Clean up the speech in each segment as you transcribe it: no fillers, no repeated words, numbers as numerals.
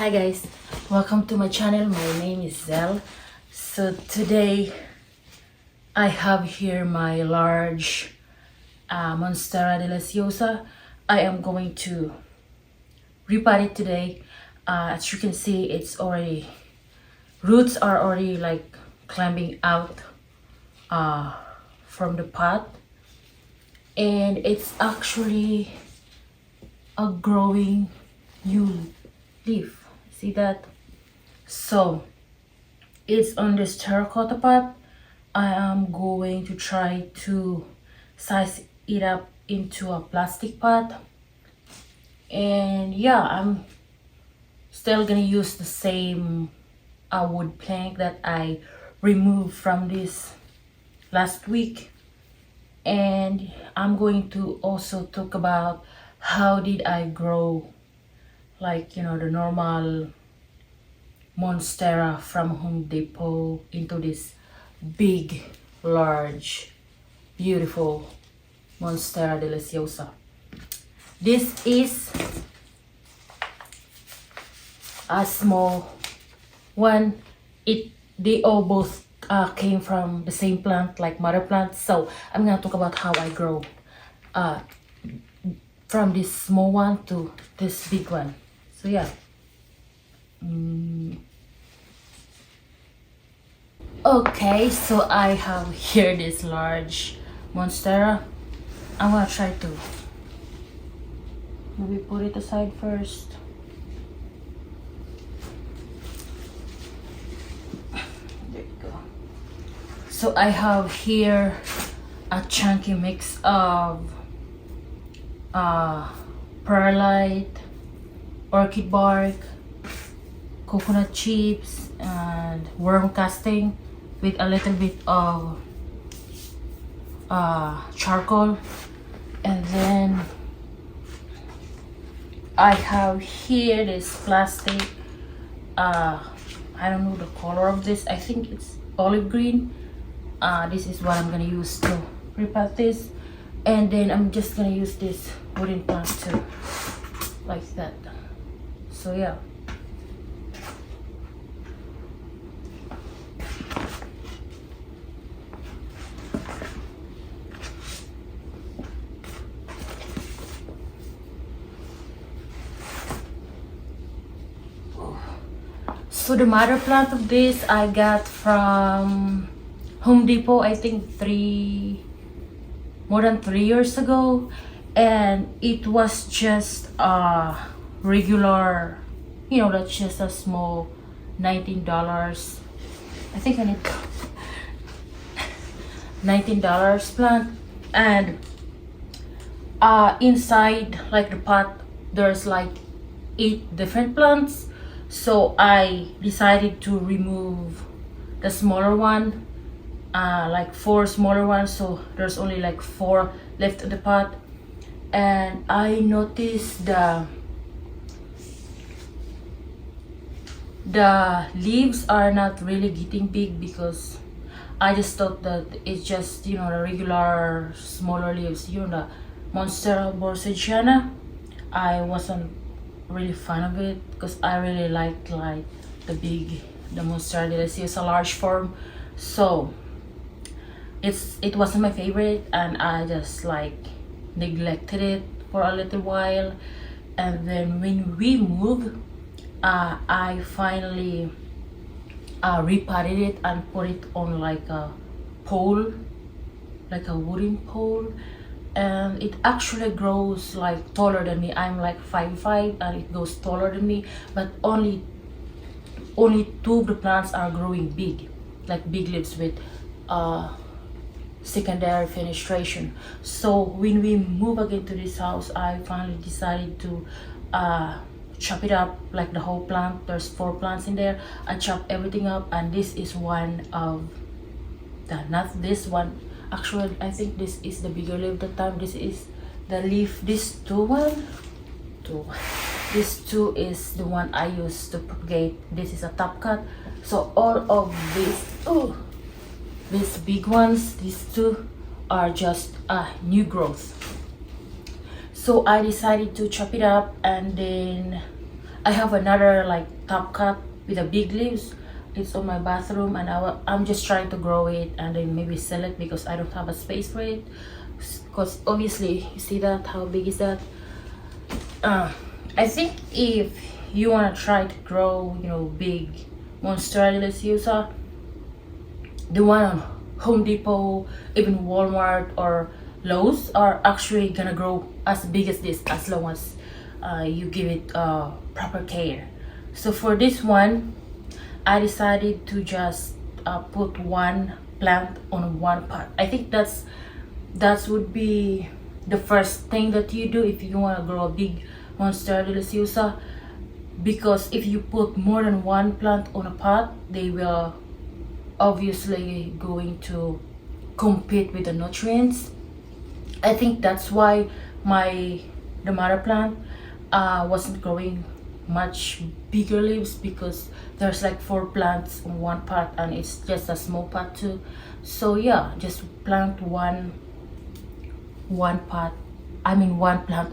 Hi guys, welcome to my channel. My name is Zell. So today I have here my large Monstera Deliciosa. I am going to repot it today. As you can see, it's already, roots are already like climbing out from the pot, and it's actually a growing new leaf. See that? So it's on this terracotta pot. I am going to try to size it up into a plastic pot, and yeah, I'm still gonna use the same wood plank that I removed from this last week. And I'm going to also talk about how did I grow, like, you know, the normal Monstera from Home Depot into this big, large, beautiful Monstera Deliciosa. This is a small one. They all both came from the same plant, like mother plant. So I'm gonna talk about how I grow from this small one to this big one. So yeah. Okay, so I have here this large Monstera. I'm gonna try to maybe put it aside first. There you go. So I have here a chunky mix of perlite, orchid bark, coconut chips, and worm casting with a little bit of charcoal. And then I have here this plastic, I don't know the color of this, I think it's olive green. This is what I'm gonna use to repot this. And then I'm just gonna use this wooden plank too, like that. So yeah. So the mother plant of this I got from Home Depot, I think more than 3 years ago, and it was just a regular, you know, that's just a small $19. I think I need $19 plant. And inside like the pot there's like 8 different plants. So I decided to remove the smaller one, like 4 smaller ones, so there's only like 4 left in the pot. And I noticed the leaves are not really getting big, because I just thought that it's just, you know, the regular smaller leaves, you know, the Monstera Deliciosa. I wasn't really fan of it because I really like the Monstera Deliciosa large form. So it wasn't my favorite, and I just like neglected it for a little while. And then when we moved, I finally repotted it and put it on like a pole, like a wooden pole, and it actually grows like taller than me. I'm like 5'5", and it goes taller than me, but only 2 of the plants are growing big, like big leaves with secondary fenestration. So when we move again to this house, I finally decided to chop it up, like the whole plant. There's 4 plants in there. I chop everything up, and this is one of not this one, actually I think this is the bigger leaf that time. This is the leaf, this two is the one I use to propagate. This is a top cut. So all of these big ones, these 2 are just a new growth. So I decided to chop it up, and then I have another like top cut with a big leaves. It's on my bathroom, and I'm just trying to grow it and then maybe sell it because I don't have a space for it. Because obviously, you see that, how big is that? I think if you want to try to grow, you know, big Monstera Deliciosa, the one on Home Depot, even Walmart or Lowe's are actually gonna grow as big as this, as long as you give it proper care. So for this one, I decided to just put one plant on one pot. I think that would be the first thing that you do if you want to grow a big Monstera Deliciosa, because if you put more than one plant on a pot, they will obviously going to compete with the nutrients. I think that's why the mother plant wasn't growing much bigger leaves, because there's like 4 plants on one pot and it's just a small pot too. So yeah, just plant one plant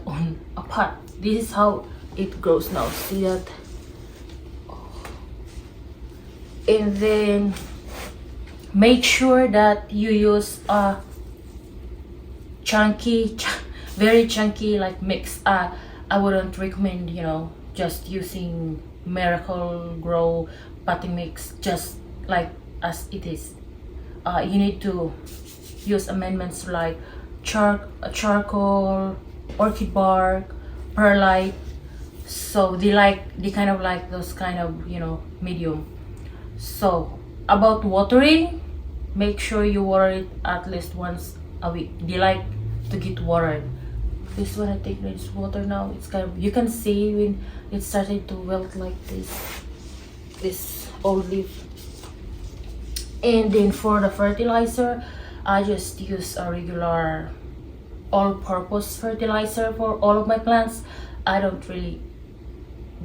on a pot. This is how it grows now. See that? And then make sure that you use a very chunky like mix. I wouldn't recommend, you know, just using Miracle Grow potting mix just like as it is. You need to use amendments like charcoal, orchid bark, perlite. So they kind of like those kind of, you know, medium. So about watering, make sure you water it at least once a week. They like to get watered. This one I take this water now. It's kind of, you can see when it started to wilt like this old leaf. And then for the fertilizer, I just use a regular all-purpose fertilizer for all of my plants. I don't really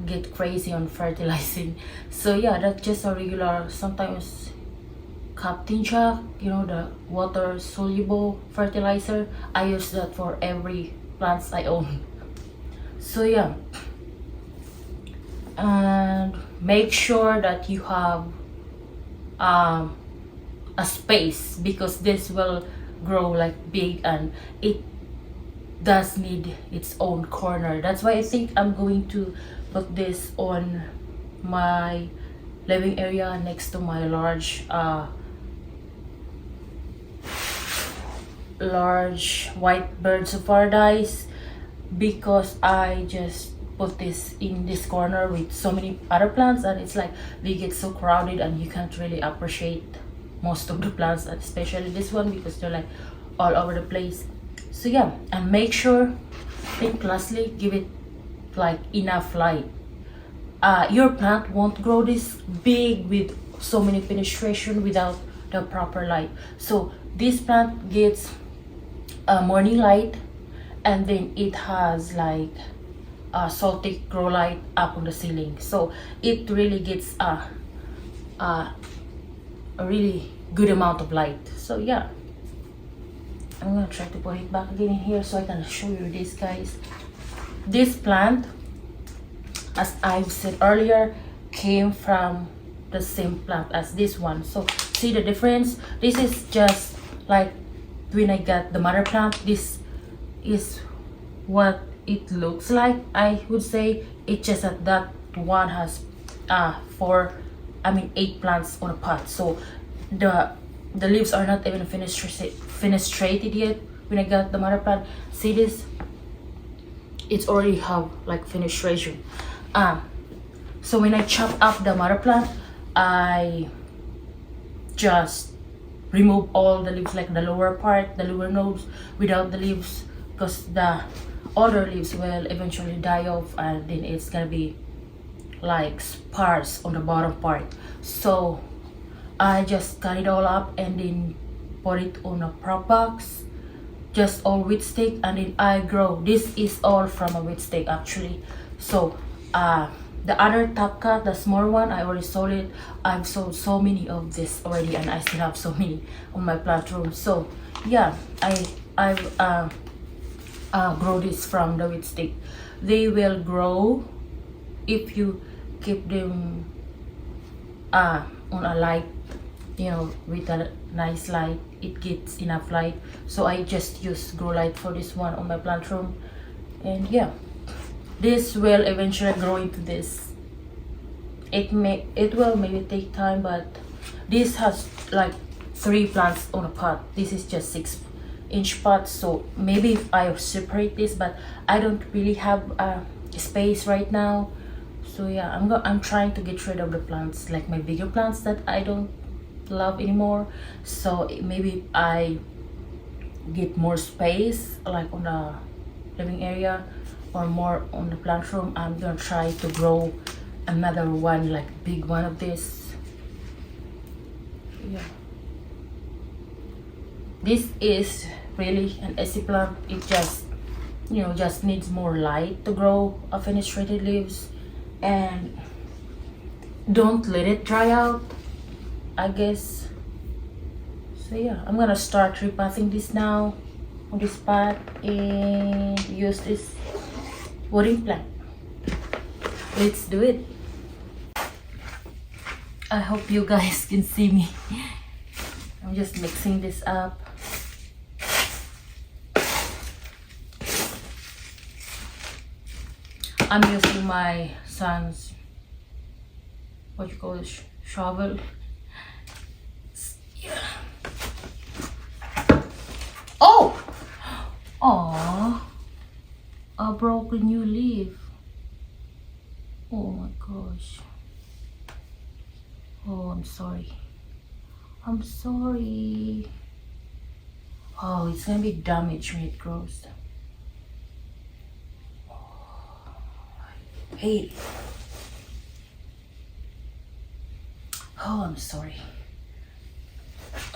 get crazy on fertilizing. So yeah, that's just a regular, sometimes Captain Jack, you know, the water soluble fertilizer. I use that for every plants I own. So yeah, and make sure that you have a space, because this will grow like big and it does need its own corner. That's why I think I'm going to put this on my living area next to my large white birds of paradise, because I just put this in this corner with so many other plants and it's like they get so crowded and you can't really appreciate most of the plants, especially this one, because they're like all over the place. So yeah, and make sure, think lastly, give it like enough light. Your plant won't grow this big with so many penetration without the proper light. So this plant gets morning light, and then it has like Celtic grow light up on the ceiling, so it really gets a really good amount of light. So yeah, I'm gonna try to put it back again in here so I can show you this, guys. This plant, as I've said earlier, came from the same plant as this one. So see the difference? This is just like when I got the mother plant. This is what it looks like. I would say it's just that one has 8 plants on a pot. So the leaves are not even fenestrated yet. When I got the mother plant, see this? It's already have like fenestration. So when I chop up the mother plant, I just remove all the leaves, like the lower part, the lower node without the leaves, because the other leaves will eventually die off and then it's gonna be like sparse on the bottom part. So I just cut it all up and then put it on a prop box, just all wheat stick, and then I grow. This is all from a wheat stick actually. So the other top cut, the small one, I already sold it. I've sold so many of this already and I still have so many on my plant room. So yeah, I've grow this from the wheat stick. They will grow if you keep them on a light, with a nice light, it gets enough light. So I just use grow light for this one on my plant room. And yeah, this will eventually grow into this. It will maybe take time, but this has like 3 plants on a pot. This is just 6-inch pot, so maybe if I separate this, but I don't really have space right now. So yeah, I'm trying to get rid of the plants, like my bigger plants that I don't love anymore. So maybe I get more space like on the living area or more on the plant room. I'm gonna try to grow another one, like big one of this. Yeah, this is really an easy plant. It just just needs more light to grow a fenestrated leaves, and don't let it dry out, I guess. So yeah, I'm gonna start repotting this now on this pot and use this wooden plant. Let's do it. I hope you guys can see me. I'm just mixing this up. I'm using my son's, what you call it, shovel. Yeah. Oh! Aww, I broke a new leaf. Oh my gosh. Oh, I'm sorry. I'm sorry. Oh, it's gonna be damaged when it grows. Hey. Oh, I'm sorry.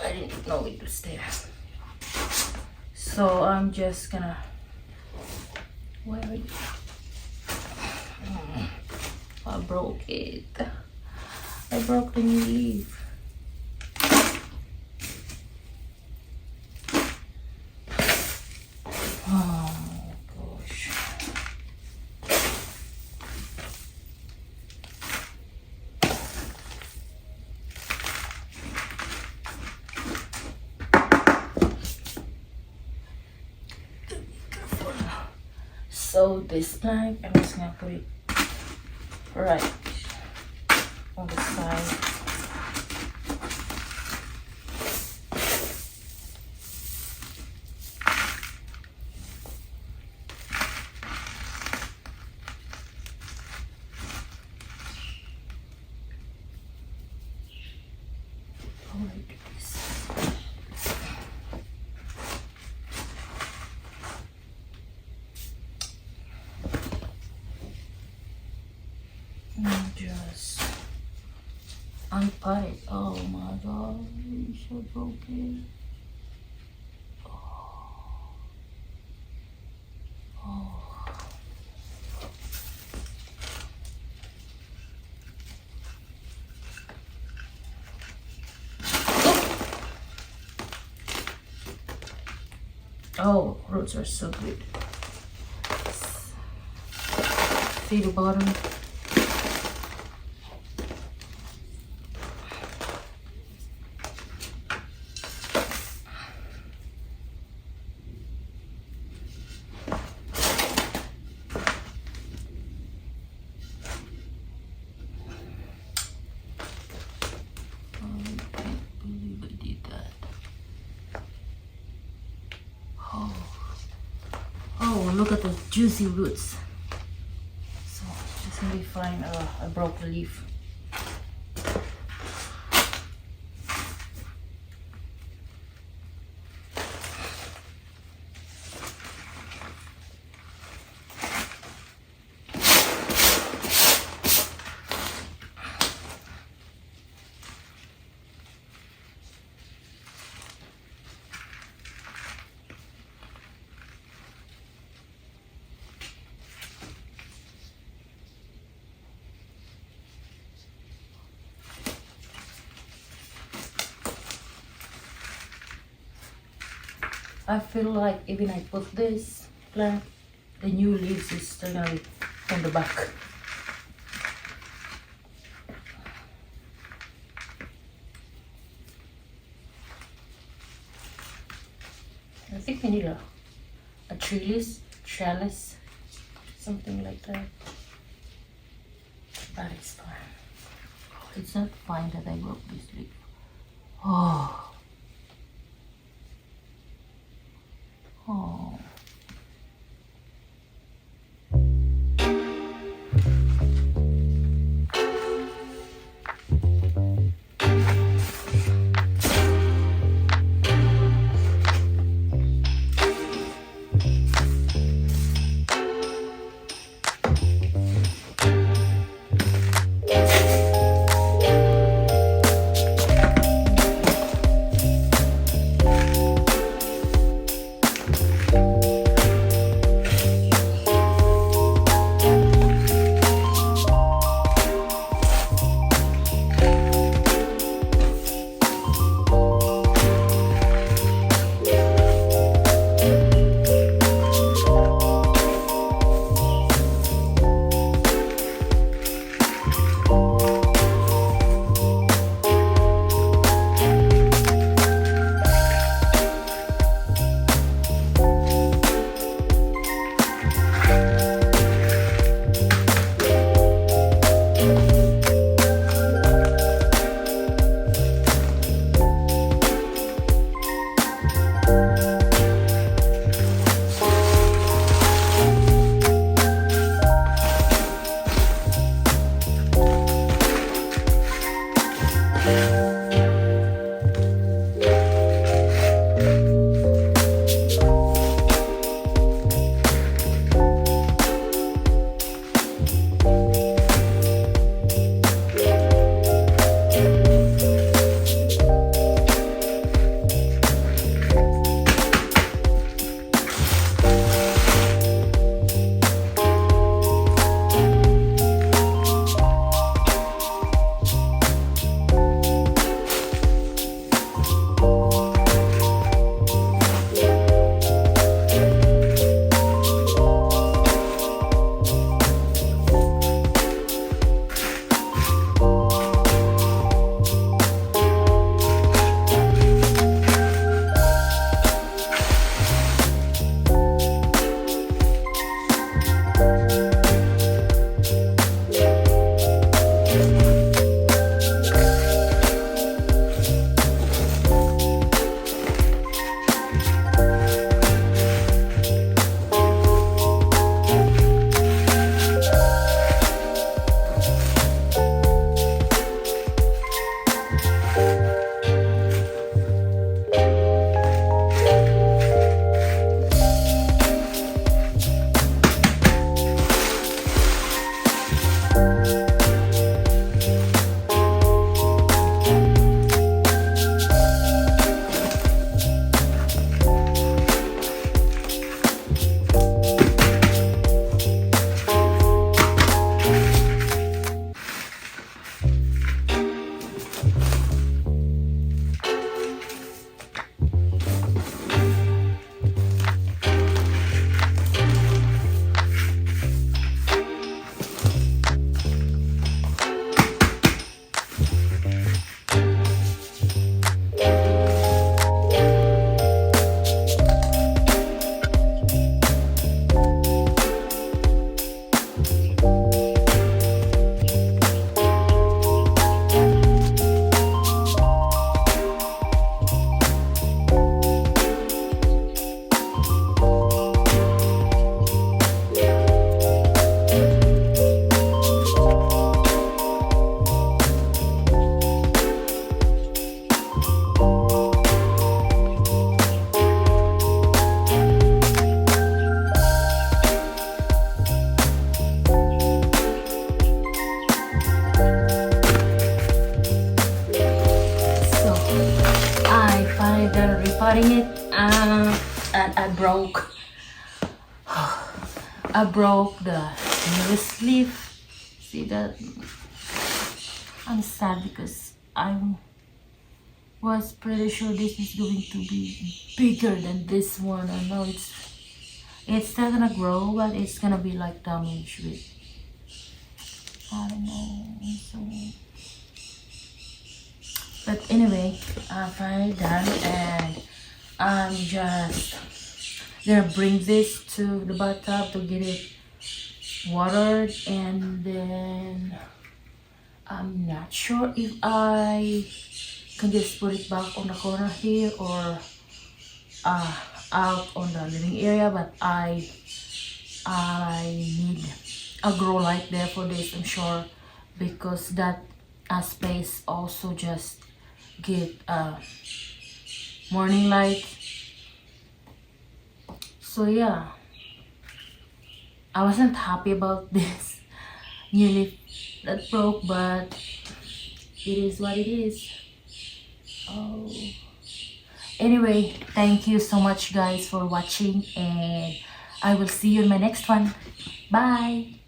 I didn't know it was there. So I'm just gonna. Where are you? I broke it. I broke the new leaf. Oh gosh. So this plank, I'm just gonna put it right on the side. Like this. And just unpot it. Oh my god, it's so broken. Oh. Oh, roots are so good. See the bottom? Oh, look at the juicy roots. So just gonna be fine. I broke the leaf. I feel like even I put this plant, the new leaves is still gonna be on the back. I think we need a trellis, something like that. But it's fine. It's not fine that I broke this leaf. Oh. Oh. repotting it, and I broke the newest leaf. See that? I'm sad because I was pretty sure this is going to be bigger than this one. I know it's still gonna grow, but it's gonna be like damaged with, I don't know. So, but anyway, I finally done, and I'm just gonna bring this to the bathtub to get it watered, and then I'm not sure if I can just put it back on the corner here or out on the living area, but I need a grow light there for this, I'm sure, because that space also just get morning light. So yeah, I wasn't happy about this new leaf that broke, but it is what it is. Oh. Anyway, thank you so much guys for watching, and I will see you in my next one. Bye.